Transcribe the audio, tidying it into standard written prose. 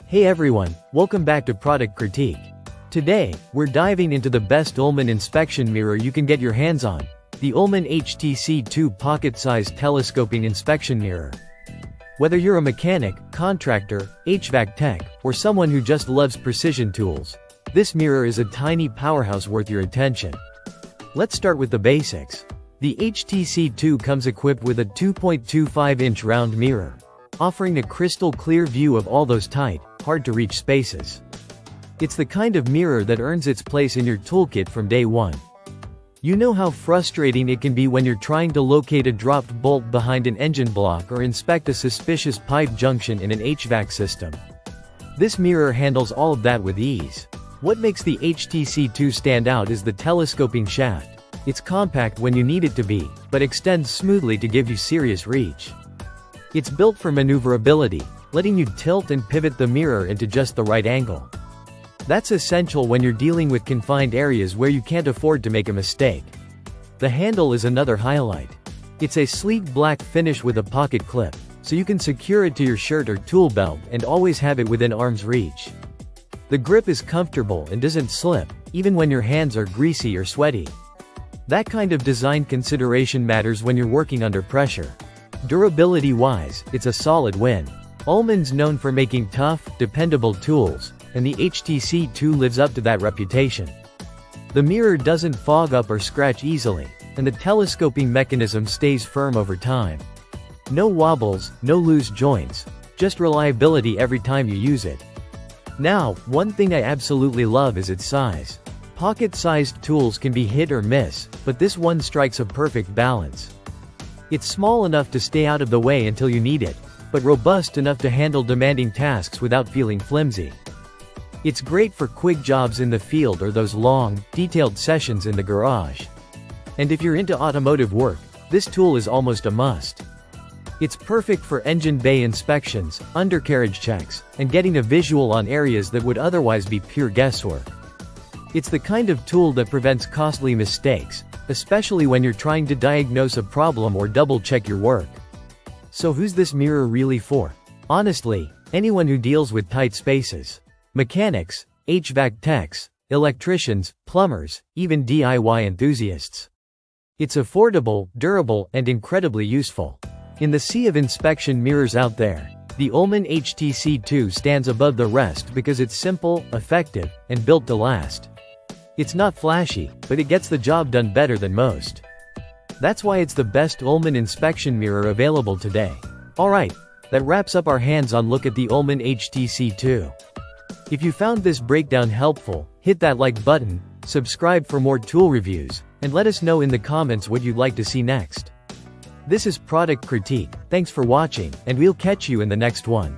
Hey everyone, welcome back to Product Critique. Today, we're diving into the best Ullman inspection mirror you can get your hands on, the Ullman HTC-2 pocket-sized telescoping inspection mirror. Whether you're a mechanic, contractor, HVAC tech, or someone who just loves precision tools, this mirror is a tiny powerhouse worth your attention. Let's start with the basics. The HTC-2 comes equipped with a 2.25-inch round mirror, offering a crystal-clear view of all those tight, hard-to-reach spaces. It's the kind of mirror that earns its place in your toolkit from day one. You know how frustrating it can be when you're trying to locate a dropped bolt behind an engine block or inspect a suspicious pipe junction in an HVAC system. This mirror handles all of that with ease. What makes the HTC-2 stand out is the telescoping shaft. It's compact when you need it to be, but extends smoothly to give you serious reach. It's built for maneuverability, letting you tilt and pivot the mirror into just the right angle. That's essential when you're dealing with confined areas where you can't afford to make a mistake. The handle is another highlight. It's a sleek black finish with a pocket clip, so you can secure it to your shirt or tool belt and always have it within arm's reach. The grip is comfortable and doesn't slip, even when your hands are greasy or sweaty. That kind of design consideration matters when you're working under pressure. Durability-wise, it's a solid win. Ullman's known for making tough, dependable tools, and the HTC-2 lives up to that reputation. The mirror doesn't fog up or scratch easily, and the telescoping mechanism stays firm over time. No wobbles, no loose joints, just reliability every time you use it. Now, one thing I absolutely love is its size. Pocket-sized tools can be hit or miss, but this one strikes a perfect balance. It's small enough to stay out of the way until you need it, but robust enough to handle demanding tasks without feeling flimsy. It's great for quick jobs in the field or those long, detailed sessions in the garage. And if you're into automotive work, this tool is almost a must. It's perfect for engine bay inspections, undercarriage checks, and getting a visual on areas that would otherwise be pure guesswork. It's the kind of tool that prevents costly mistakes, especially when you're trying to diagnose a problem or double-check your work. So who's this mirror really for? Honestly, anyone who deals with tight spaces. Mechanics, HVAC techs, electricians, plumbers, even DIY enthusiasts. It's affordable, durable, and incredibly useful. In the sea of inspection mirrors out there, the Ullman HTC-2 stands above the rest because it's simple, effective, and built to last. It's not flashy, but it gets the job done better than most. That's why it's the best Ullman inspection mirror available today. Alright, that wraps up our hands-on look at the Ullman HTC-2. If you found this breakdown helpful, hit that like button, subscribe for more tool reviews, and let us know in the comments what you'd like to see next. This is Product Critique, thanks for watching, and we'll catch you in the next one.